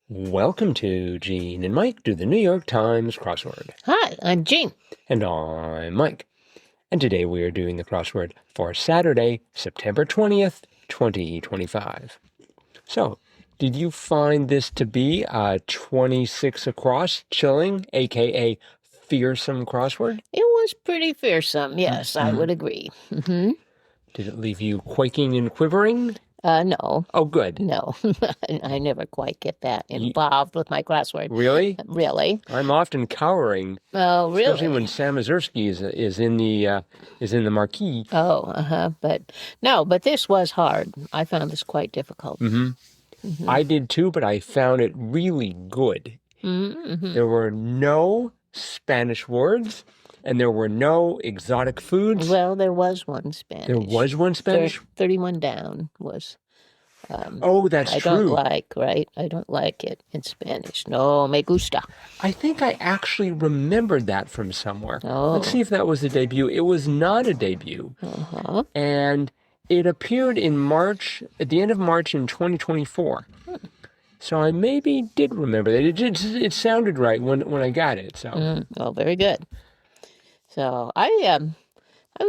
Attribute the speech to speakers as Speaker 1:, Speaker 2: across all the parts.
Speaker 1: Welcome to Gene and Mike do the New York Times crossword.
Speaker 2: Hi, I'm Jean.
Speaker 1: And I'm Mike. And today we are doing the crossword for Saturday, September 20th, 2025. So, did you find this to be a 26 across chilling, aka fearsome crossword?
Speaker 2: It was pretty fearsome, yes, I would agree.
Speaker 1: Did it leave you quaking and quivering?
Speaker 2: No.
Speaker 1: Oh, good.
Speaker 2: No, I never quite get that involved with my crossword.
Speaker 1: Really?
Speaker 2: Really?
Speaker 1: I'm often cowering.
Speaker 2: Oh, really?
Speaker 1: Especially when Sam Mazursky is in the marquee.
Speaker 2: Oh, but this was hard. I found this quite difficult.
Speaker 1: I did too, but I found it really good. There were no Spanish words, and there were no exotic foods.
Speaker 2: Well, there was one Spanish.
Speaker 1: There was one Spanish?
Speaker 2: 31 down was...
Speaker 1: Oh, that's
Speaker 2: I
Speaker 1: true.
Speaker 2: don't like, right? I don't like it in Spanish. No me gusta.
Speaker 1: I think I actually remembered that from somewhere.
Speaker 2: Oh.
Speaker 1: Let's see if that was a debut. It was not a debut. And it appeared in March, at the end of March in 2024. So I maybe did remember that. It sounded right when I got it. So.
Speaker 2: Oh, very good. So I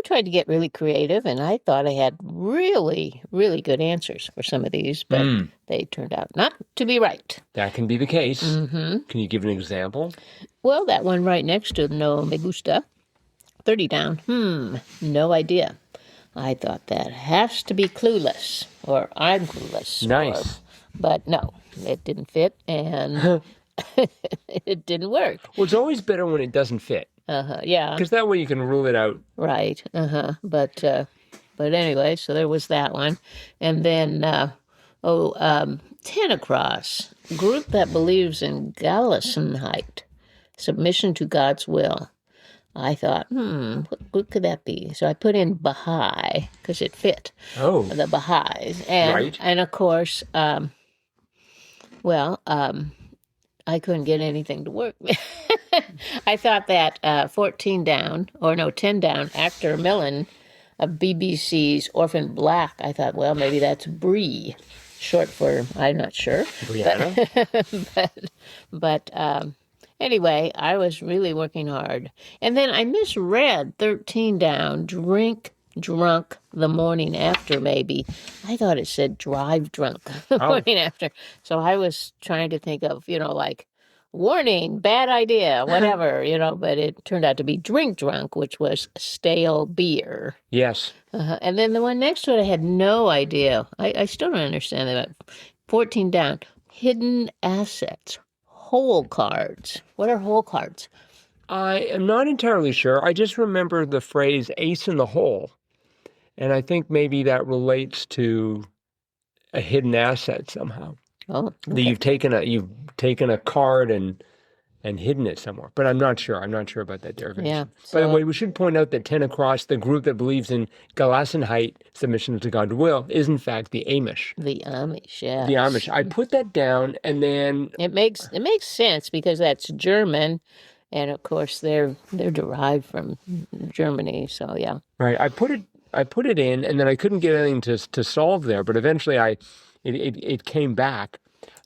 Speaker 2: tried to get really creative, and I thought I had really, really good answers for some of these, but they turned out not to be right.
Speaker 1: That can be the case. Can you give an example?
Speaker 2: Well, that one right next to no me gusta, 30 down. No idea. I thought that has to be clueless, or I'm clueless.
Speaker 1: Nice.
Speaker 2: But no, it didn't fit, and it didn't work.
Speaker 1: Well, it's always better when it doesn't fit.
Speaker 2: Yeah.
Speaker 1: Because that way you can rule it out.
Speaker 2: Right. But anyway, so there was that one. And then, 10 across, group that believes in Gelassenheit, submission to God's will. I thought, what could that be? So I put in Baha'i, because it fit.
Speaker 1: Oh.
Speaker 2: The Baha'is. And,
Speaker 1: Right.
Speaker 2: And of course, I couldn't get anything to work. I thought that 10 down, actor Millen of BBC's Orphan Black, I thought, well, maybe that's Bree, short for, I'm not sure.
Speaker 1: Brianna?
Speaker 2: But anyway, I was really working hard. And then I misread 13 down, drunk the morning after, maybe. I thought it said drive drunk the morning after. So I was trying to think of, like, warning, bad idea, whatever, but it turned out to be drink drunk, which was stale beer.
Speaker 1: Yes.
Speaker 2: And then the one next to it, I had no idea. I still don't understand that. 14 down, hidden assets, hole cards. What are hole cards?
Speaker 1: I am not entirely sure. I just remember the phrase ace in the hole. And I think maybe that relates to a hidden asset somehow.
Speaker 2: Oh, okay.
Speaker 1: That you've taken a card and hidden it somewhere. But I'm not sure. I'm not sure about that derivation.
Speaker 2: Yeah.
Speaker 1: By the way, we should point out that 10 across, the group that believes in Gelassenheit, submission to God's will, is in fact the Amish.
Speaker 2: The Amish, yeah.
Speaker 1: The Amish. I put that down, and then
Speaker 2: it makes sense because that's German, and of course they're derived from Germany. So yeah.
Speaker 1: Right. I put it in, and then I couldn't get anything to solve there. But eventually, it came back.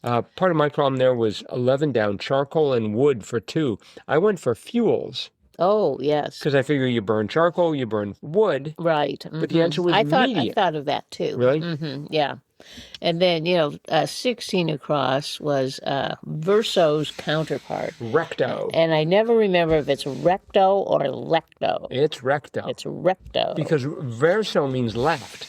Speaker 1: Part of my problem there was 11 down, charcoal and wood for 2. I went for fuels.
Speaker 2: Oh, yes.
Speaker 1: Because I figure you burn charcoal, you burn wood.
Speaker 2: Right.
Speaker 1: But the answer was media.
Speaker 2: I thought of that too.
Speaker 1: Really?
Speaker 2: Yeah. And then, 16 across was verso's counterpart.
Speaker 1: Recto.
Speaker 2: And I never remember if it's recto or lecto.
Speaker 1: It's recto.
Speaker 2: It's recto.
Speaker 1: Because verso means left.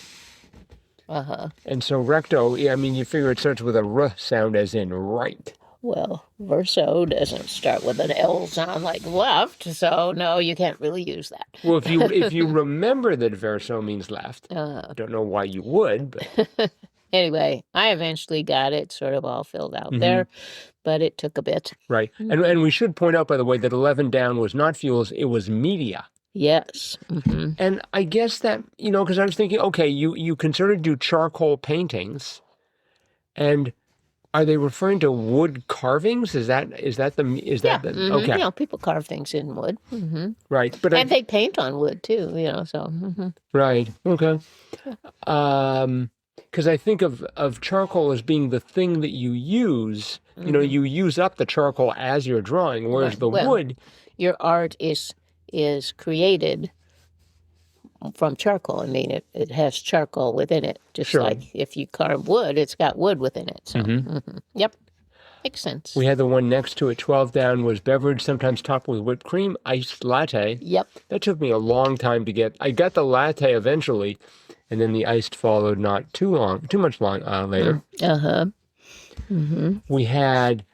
Speaker 1: And so recto, you figure it starts with a r sound as in right.
Speaker 2: Well, verso doesn't start with an L sound like left, so no, you can't really use that.
Speaker 1: Well, if you remember that verso means left, I don't know why you would, but...
Speaker 2: Anyway, I eventually got it sort of all filled out there, but it took a bit.
Speaker 1: Right. And we should point out, by the way, that 11 down was not fuels, it was media.
Speaker 2: Yes.
Speaker 1: And I guess that, because I was thinking, okay, you can sort of do charcoal paintings, and are they referring to wood carvings? Is that okay?
Speaker 2: People carve things in wood.
Speaker 1: Right. But
Speaker 2: they paint on wood too, so.
Speaker 1: Right. Okay. because I think of charcoal as being the thing that you use. You know, you use up the charcoal as you're drawing, whereas
Speaker 2: Right.
Speaker 1: the
Speaker 2: Well,
Speaker 1: wood,
Speaker 2: your art is created from charcoal. I mean, it has charcoal within it, just
Speaker 1: Sure.
Speaker 2: like if you carve wood, it's got wood within it. So, yep, makes sense.
Speaker 1: we had the one next to it, 12 down, was beverage, sometimes topped with whipped cream, iced latte.
Speaker 2: Yep.
Speaker 1: That took me a long time to get. I got the latte eventually, and then the iced followed not too much later. We had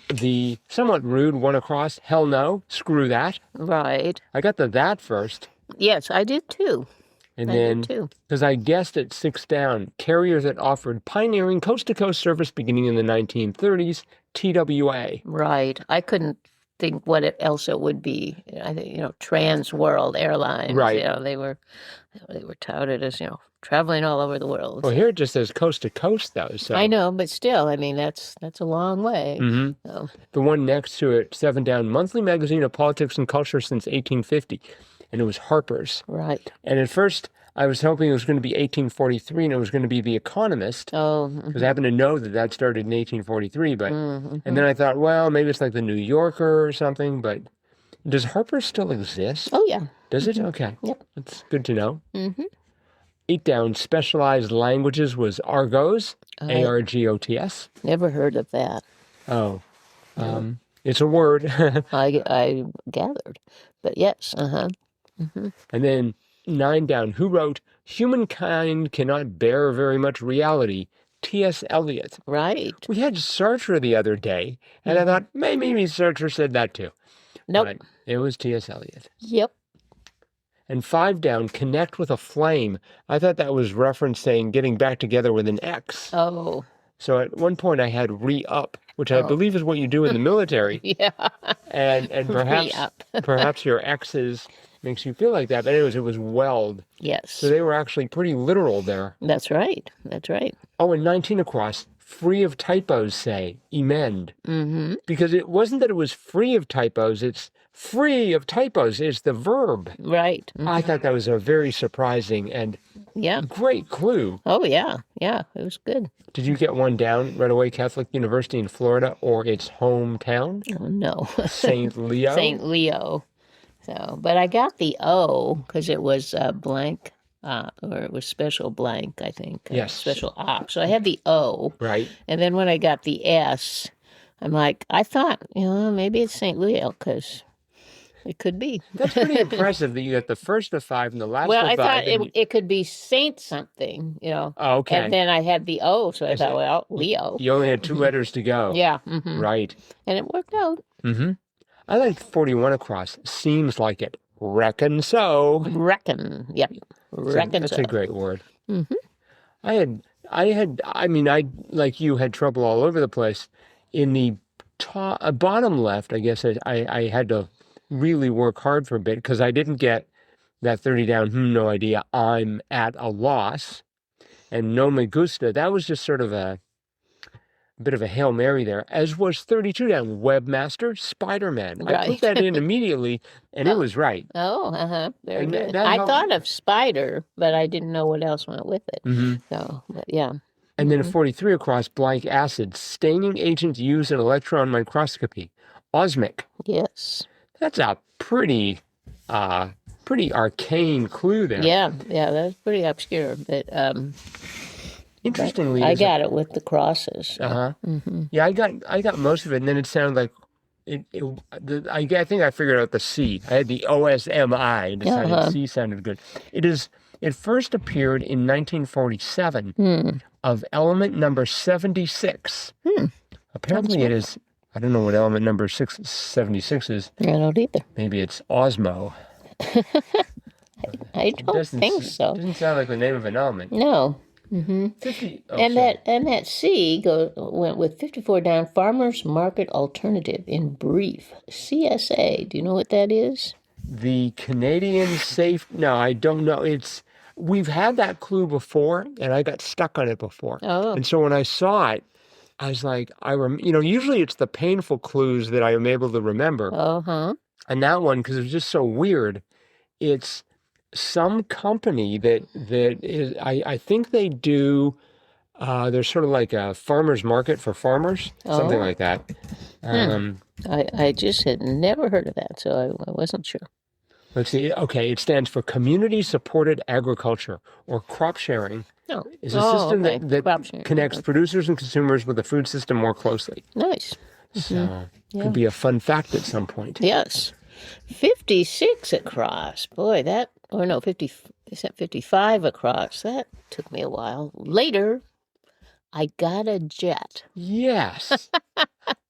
Speaker 1: the somewhat rude one across, hell no, screw that.
Speaker 2: Right.
Speaker 1: I got that first.
Speaker 2: Yes, I did too.
Speaker 1: And
Speaker 2: I
Speaker 1: then,
Speaker 2: did too.
Speaker 1: because I guessed at 6 down, carrier that offered pioneering coast-to-coast service beginning in the 1930s, TWA.
Speaker 2: Right. I couldn't think what else it would be. I think, Trans World Airlines.
Speaker 1: Right.
Speaker 2: They were touted as, traveling all over the world.
Speaker 1: Well, here it just says coast-to-coast, though. So.
Speaker 2: I know, but still, I mean, that's a long way. So.
Speaker 1: The one next to it, 7 down, monthly magazine of politics and culture since 1850. And it was Harper's.
Speaker 2: Right.
Speaker 1: And at first, I was hoping it was going to be 1843 and it was going to be The Economist.
Speaker 2: Oh.
Speaker 1: Because I happen to know that started in 1843. But and then I thought, well, maybe it's like the New Yorker or something. But does Harper's still exist?
Speaker 2: Oh, yeah.
Speaker 1: Does it? Okay.
Speaker 2: Yep.
Speaker 1: That's good to know. 8 down, specialized languages was Argos, ARGOTS.
Speaker 2: Never heard of that.
Speaker 1: Oh. It's a word.
Speaker 2: I gathered. But yes,
Speaker 1: And then 9 down, who wrote, Humankind Cannot Bear Very Much Reality, T.S. Eliot.
Speaker 2: Right.
Speaker 1: We had Sartre the other day, and I thought, maybe Sartre said that too.
Speaker 2: Nope.
Speaker 1: But it was T.S. Eliot.
Speaker 2: Yep.
Speaker 1: And 5 down, connect with a flame. I thought that was referencing getting back together with an ex.
Speaker 2: Oh.
Speaker 1: So at one point I had re-up, which I believe is what you do in the military.
Speaker 2: Yeah.
Speaker 1: And perhaps
Speaker 2: Re-up.
Speaker 1: perhaps your exes makes you feel like that. But anyways, it was weld.
Speaker 2: Yes.
Speaker 1: So they were actually pretty literal there.
Speaker 2: That's right. That's right.
Speaker 1: Oh, and 19 across, free of typos, say, emend. Because it wasn't that it was free of typos, it's free of typos is the verb.
Speaker 2: Right.
Speaker 1: I thought that was a very surprising and
Speaker 2: Yeah.
Speaker 1: great clue.
Speaker 2: Oh, yeah. Yeah. It was good.
Speaker 1: Did you get one down right away? Catholic University in Florida or its hometown?
Speaker 2: Oh, no.
Speaker 1: St. Leo?
Speaker 2: St. Leo. So, but I got the O because it was blank, or it was special blank, I think.
Speaker 1: Yes.
Speaker 2: Special op. So I had the O.
Speaker 1: Right.
Speaker 2: And then when I got the S, I'm like, I thought, maybe it's St. Leo because it could be.
Speaker 1: That's pretty impressive that you got the first of 5 and the last
Speaker 2: Well,
Speaker 1: of 5.
Speaker 2: I thought it could be Saint something,
Speaker 1: Oh, okay.
Speaker 2: And then I had the O, so I thought, well, Leo.
Speaker 1: You only had 2 letters to go.
Speaker 2: Yeah.
Speaker 1: Right.
Speaker 2: And it worked out.
Speaker 1: I like 41 across. Seems like it. Reckon so.
Speaker 2: Reckon. Yep. Reckon
Speaker 1: That's
Speaker 2: so.
Speaker 1: a great word. I like you, had trouble all over the place. In the bottom left, I guess I had to really work hard for a bit because I didn't get that 30 down, no idea, I'm at a loss. And no me gusta, that was just sort of a bit of a Hail Mary there, as was 32 down, webmaster, Spider-Man. I put
Speaker 2: Right.
Speaker 1: that in immediately, and it was right.
Speaker 2: Oh, very
Speaker 1: And
Speaker 2: good.
Speaker 1: that
Speaker 2: I
Speaker 1: helped-
Speaker 2: thought of spider, but I didn't know what else went with it. So, but yeah.
Speaker 1: And then 43 across, blank acid, staining agent used in electron microscopy, osmic.
Speaker 2: Yes.
Speaker 1: That's a pretty arcane clue there.
Speaker 2: Yeah, that's pretty obscure, but
Speaker 1: Interestingly,
Speaker 2: I got it with the crosses.
Speaker 1: Yeah, I got most of it, and then it sounded like I think I figured out the C. I had the OSMI and decided C sounded good. It first appeared in 1947 of element number 76. Apparently it is. I don't know what element number 76 is.
Speaker 2: I don't either.
Speaker 1: Maybe it's Osmo.
Speaker 2: I don't think so.
Speaker 1: Doesn't sound like the name of an element.
Speaker 2: No.
Speaker 1: 50. Oh,
Speaker 2: And
Speaker 1: sorry.
Speaker 2: that C went with 54 down. Farmers Market Alternative in brief. CSA. Do you know what that is?
Speaker 1: The Canadian safe. No, I don't know. We've had that clue before, and I got stuck on it before.
Speaker 2: Oh.
Speaker 1: And so when I saw it, I was like, usually it's the painful clues that I am able to remember. And that one, because it was just so weird, it's some company that is, I think they do There's sort of like a farmer's market for farmers, something
Speaker 2: Oh.
Speaker 1: like that.
Speaker 2: I just had never heard of that, so I wasn't sure.
Speaker 1: Let's see. Okay, it stands for Community-Supported Agriculture, or crop sharing.
Speaker 2: Oh,
Speaker 1: Is a system
Speaker 2: okay.
Speaker 1: that
Speaker 2: Crop sharing.
Speaker 1: connects producers and consumers with the food system more closely.
Speaker 2: Nice.
Speaker 1: So
Speaker 2: Yeah.
Speaker 1: could be a fun fact at some point.
Speaker 2: Yes. 56 across. Boy, that, or no, 50, is that 55 across? That took me a while. Later, I got a jet.
Speaker 1: Yes.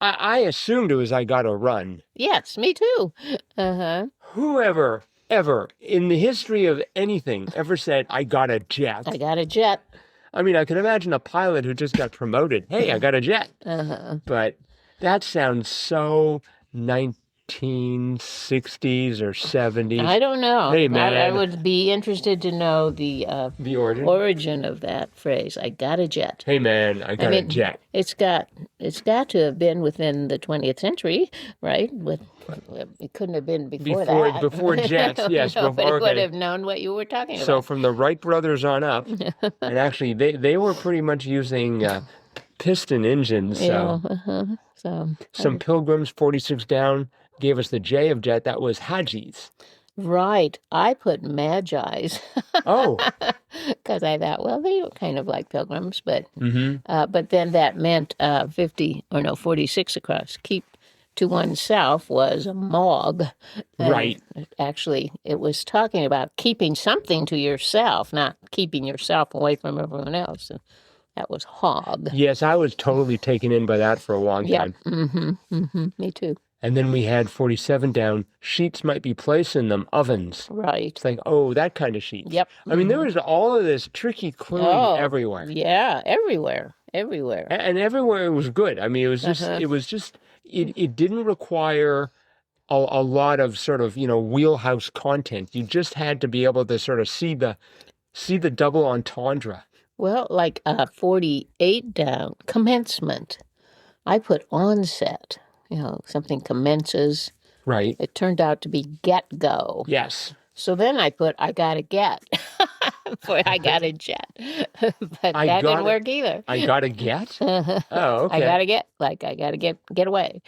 Speaker 1: I assumed it was I Gotta Run.
Speaker 2: Yes, me too. Uh-huh.
Speaker 1: Whoever ever in the history of anything ever said, I got a jet?
Speaker 2: I got a jet.
Speaker 1: I mean, I can imagine a pilot who just got promoted. Hey, I got a jet.
Speaker 2: Uh-huh.
Speaker 1: But that sounds so 1960s or 70s.
Speaker 2: I don't know.
Speaker 1: Hey, man.
Speaker 2: I would be interested to know the
Speaker 1: origin
Speaker 2: of that phrase. I got a jet.
Speaker 1: Hey, man, I got a jet.
Speaker 2: It's got to have been within the 20th century, right? It couldn't have been before that.
Speaker 1: Before jets, yes.
Speaker 2: Nobody
Speaker 1: before,
Speaker 2: would have known what you were talking
Speaker 1: So
Speaker 2: about.
Speaker 1: from the Wright brothers on up, and actually they were pretty much using piston engines. So some Pilgrims, 46 down, gave us the J of jet. That was Haji's.
Speaker 2: Right. I put Magi's.
Speaker 1: Oh.
Speaker 2: Because I thought, well, they were kind of like pilgrims, but then that meant 46 across. Keep to oneself was a mog.
Speaker 1: Right.
Speaker 2: Actually, it was talking about keeping something to yourself, not keeping yourself away from everyone else. And that was hog.
Speaker 1: Yes, I was totally taken in by that for a long time.
Speaker 2: Me too.
Speaker 1: And then we had 47 down. Sheets might be placed in them. Ovens.
Speaker 2: Right.
Speaker 1: It's like, oh, that kind of sheet.
Speaker 2: Yep.
Speaker 1: I mean, there was all of this tricky cluing everywhere.
Speaker 2: Yeah, everywhere.
Speaker 1: And everywhere it was good. I mean, it was just, it didn't require a lot of sort of, wheelhouse content. You just had to be able to sort of see the double entendre.
Speaker 2: Well, like 48 down, commencement. I put onset. Something commences.
Speaker 1: Right.
Speaker 2: It turned out to be get-go.
Speaker 1: Yes.
Speaker 2: So then I put, I gotta get. For I got a jet. But that didn't work either.
Speaker 1: I gotta get? Oh, okay.
Speaker 2: I gotta get, like I gotta get away.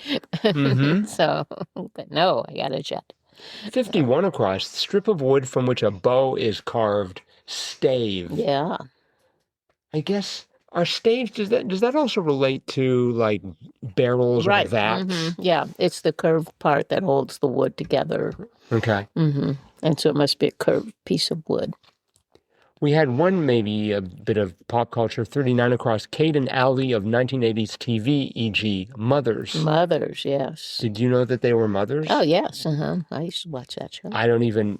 Speaker 2: So, but no, I got a jet.
Speaker 1: 51 across, strip of wood from which a bow is carved, stave.
Speaker 2: Yeah.
Speaker 1: I guess, are staves, does that also relate to like barrels or vats?
Speaker 2: Yeah, it's the curved part that holds the wood together.
Speaker 1: Okay.
Speaker 2: And so it must be a curved piece of wood.
Speaker 1: We had one, maybe a bit of pop culture, 39 across, Kate and Allie of 1980s TV, e.g. Mothers. Mothers,
Speaker 2: yes.
Speaker 1: Did you know that they were mothers?
Speaker 2: Oh, yes. I used to watch that show.
Speaker 1: I didn't even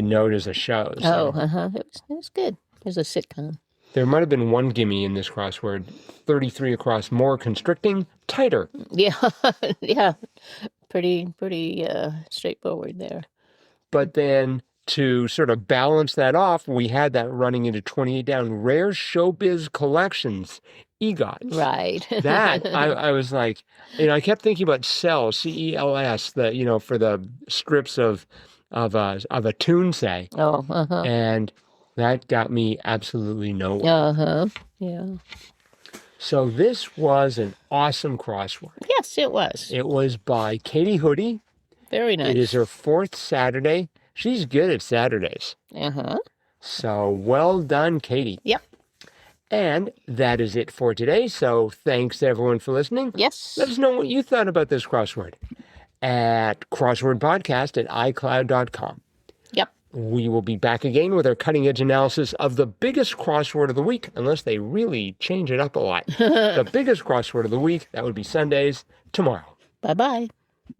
Speaker 1: know it as a show. So.
Speaker 2: It was good. It was a sitcom.
Speaker 1: There might have been one gimme in this crossword. 33 across, more constricting, tighter.
Speaker 2: Yeah, yeah. Pretty straightforward there.
Speaker 1: But then to sort of balance that off, we had that running into 28 down, rare showbiz collections, EGOTs.
Speaker 2: Right.
Speaker 1: That, I was like, I kept thinking about Cell, CELS, for the strips of a tune, say.
Speaker 2: Oh,
Speaker 1: And that got me absolutely nowhere.
Speaker 2: Yeah.
Speaker 1: So this was an awesome crossword.
Speaker 2: Yes, it was.
Speaker 1: It was by Katie Hoodie.
Speaker 2: Very nice.
Speaker 1: It is her 4th Saturday. She's good at Saturdays. So well done, Katie.
Speaker 2: Yep.
Speaker 1: And that is it for today. So thanks everyone for listening.
Speaker 2: Yes.
Speaker 1: Let us know what you thought about this crossword at crosswordpodcast@icloud.com.
Speaker 2: Yep.
Speaker 1: We will be back again with our cutting edge analysis of the biggest crossword of the week, unless they really change it up a lot. The biggest crossword of the week, that would be Sundays, tomorrow.
Speaker 2: Bye-bye.